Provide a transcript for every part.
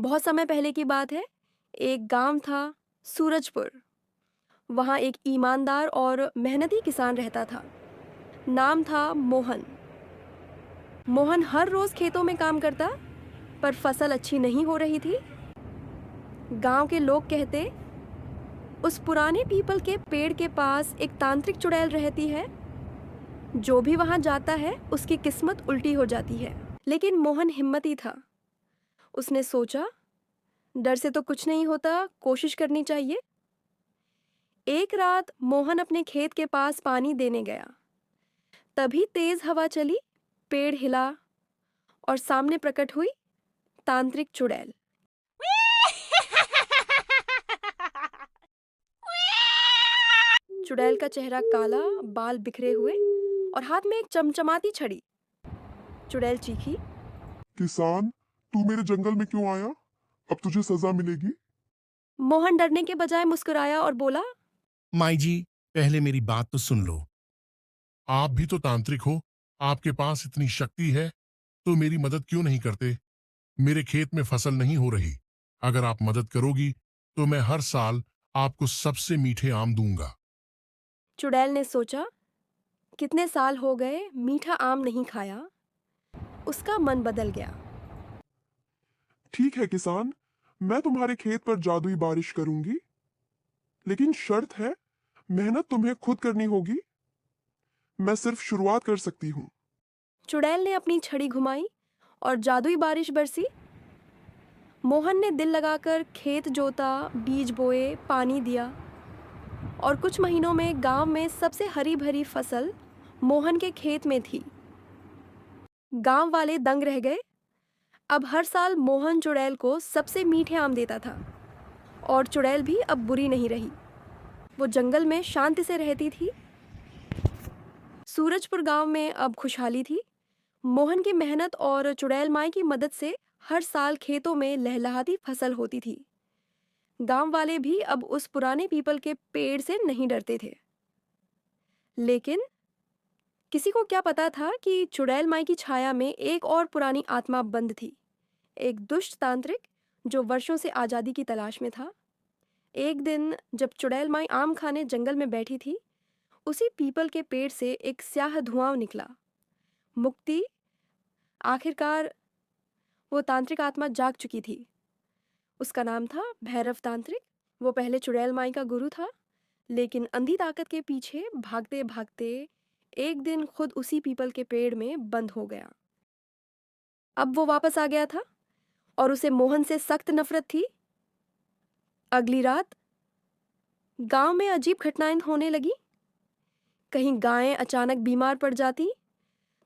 बहुत समय पहले की बात है। एक गांव था, सूरजपुर। वहाँ एक ईमानदार और मेहनती किसान रहता था। नाम था मोहन। मोहन हर रोज खेतों में काम करता, पर फसल अच्छी नहीं हो रही थी। गांव के लोग कहते, उस पुराने पीपल के पेड़ के पास एक तांत्रिक चुड़ैल रहती है। जो भी वहां जाता है उसकी किस्मत उल्टी हो जाती है। लेकिन मोहन हिम्मती था। उसने सोचा, डर से तो कुछ नहीं होता, कोशिश करनी चाहिए। एक रात मोहन अपने खेत के पास पानी देने गया। तभी तेज हवा चली, पेड़ हिला और सामने प्रकट हुई तांत्रिक चुड़ैल। चुड़ैल का चेहरा काला, बाल बिखरे हुए और हाथ में एक चमचमाती छड़ी। चुड़ैल चीखी, किसान, तू मेरे जंगल में क्यों आया? अब तुझे सजा मिलेगी। मोहन डरने के बजाय मुस्कुराया और बोला, माई जी, पहले मेरी बात तो सुन लो। आप भी तो तांत्रिक हो, आपके पास इतनी शक्ति है, तो मेरी मदद क्यों नहीं करते? मेरे खेत में फसल नहीं हो रही। अगर आप मदद करोगी तो मैं हर साल आपको सबसे मीठे आम दूंगा। चुड़ैल ने सोचा, कितने साल हो गए मीठा आम नहीं खाया। उसका मन बदल गया। ठीक है किसान, मैं तुम्हारे खेत पर जादुई बारिश करूंगी, लेकिन शर्त है, मेहनत तुम्हें खुद करनी होगी। मैं सिर्फ शुरुआत कर सकती हूँ। चुड़ैल ने अपनी छड़ी घुमाई और जादुई बारिश बरसी। मोहन ने दिल लगाकर खेत जोता, बीज बोए, पानी दिया और कुछ महीनों में गांव में सबसे हरी भरी फसल मोहन के खेत में थी। गांव वाले दंग रह गए। अब हर साल मोहन चुड़ैल को सबसे मीठे आम देता था और चुड़ैल भी अब बुरी नहीं रही। वो जंगल में शांति से रहती थी। सूरजपुर गांव में अब खुशहाली थी। मोहन की मेहनत और चुड़ैल माई की मदद से हर साल खेतों में लहलहाती फसल होती थी। गांव वाले भी अब उस पुराने पीपल के पेड़ से नहीं डरते थे। लेकिन किसी को क्या पता था कि चुड़ैल माई की छाया में एक और पुरानी आत्मा बंद थी। एक दुष्ट तांत्रिक जो वर्षों से आज़ादी की तलाश में था। एक दिन जब चुड़ैल माई आम खाने जंगल में बैठी थी, उसी पीपल के पेड़ से एक स्याह धुआं निकला। मुक्ति! आखिरकार वो तांत्रिक आत्मा जाग चुकी थी। उसका नाम था भैरव तांत्रिक। वो पहले चुड़ैल माई का गुरु था, लेकिन अंधी ताकत के पीछे भागते भागते एक दिन खुद उसी पीपल के पेड़ में बंद हो गया। अब वो वापस आ गया था और उसे मोहन से सख्त नफरत थी। अगली रात गांव में अजीब घटनाएं होने लगी। कहीं गायें अचानक बीमार पड़ जाती,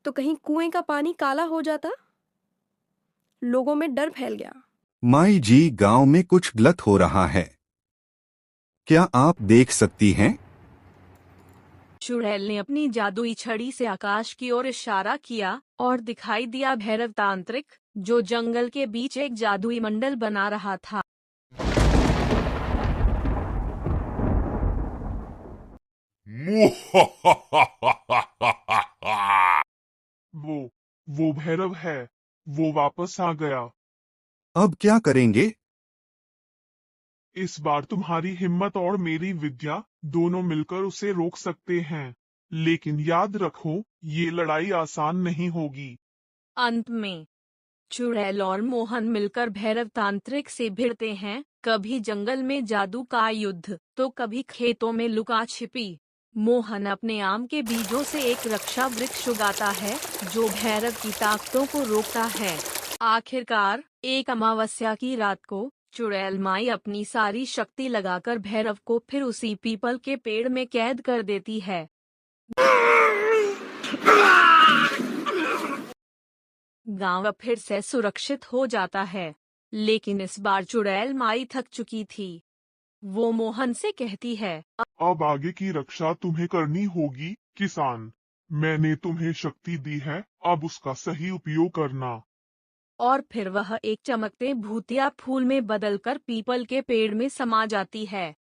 तो कहीं कुएं का पानी काला हो जाता। लोगों में डर फैल गया। माई जी, गांव में कुछ गलत हो रहा है। क्या आप देख सकती हैं? चुड़ैल ने अपनी जादुई छड़ी से आकाश की ओर इशारा किया और दिखाई दिया भैरव तांत्रिक, जो जंगल के बीच एक जादुई मंडल बना रहा था। वो भैरव है। वो वापस आ गया। अब क्या करेंगे? इस बार तुम्हारी हिम्मत और मेरी विद्या दोनों मिलकर उसे रोक सकते हैं। लेकिन याद रखो, ये लड़ाई आसान नहीं होगी। अंत में चुड़ैल और मोहन मिलकर भैरव तांत्रिक से भिड़ते हैं। कभी जंगल में जादू का युद्ध, तो कभी खेतों में लुका छिपी। मोहन अपने आम के बीजों से एक रक्षा वृक्ष उगाता है, जो भैरव की ताकतों को रोकता है। आखिरकार एक अमावस्या की रात को चुड़ैल माई अपनी सारी शक्ति लगाकर भैरव को फिर उसी पीपल के पेड़ में कैद कर देती है। गांव फिर से सुरक्षित हो जाता है, लेकिन इस बार चुड़ैल माई थक चुकी थी। वो मोहन से कहती है, अब आगे की रक्षा तुम्हें करनी होगी किसान। मैंने तुम्हें शक्ति दी है, अब उसका सही उपयोग करना। और फिर वह एक चमकते भूतिया फूल में बदलकर पीपल के पेड़ में समा जाती है।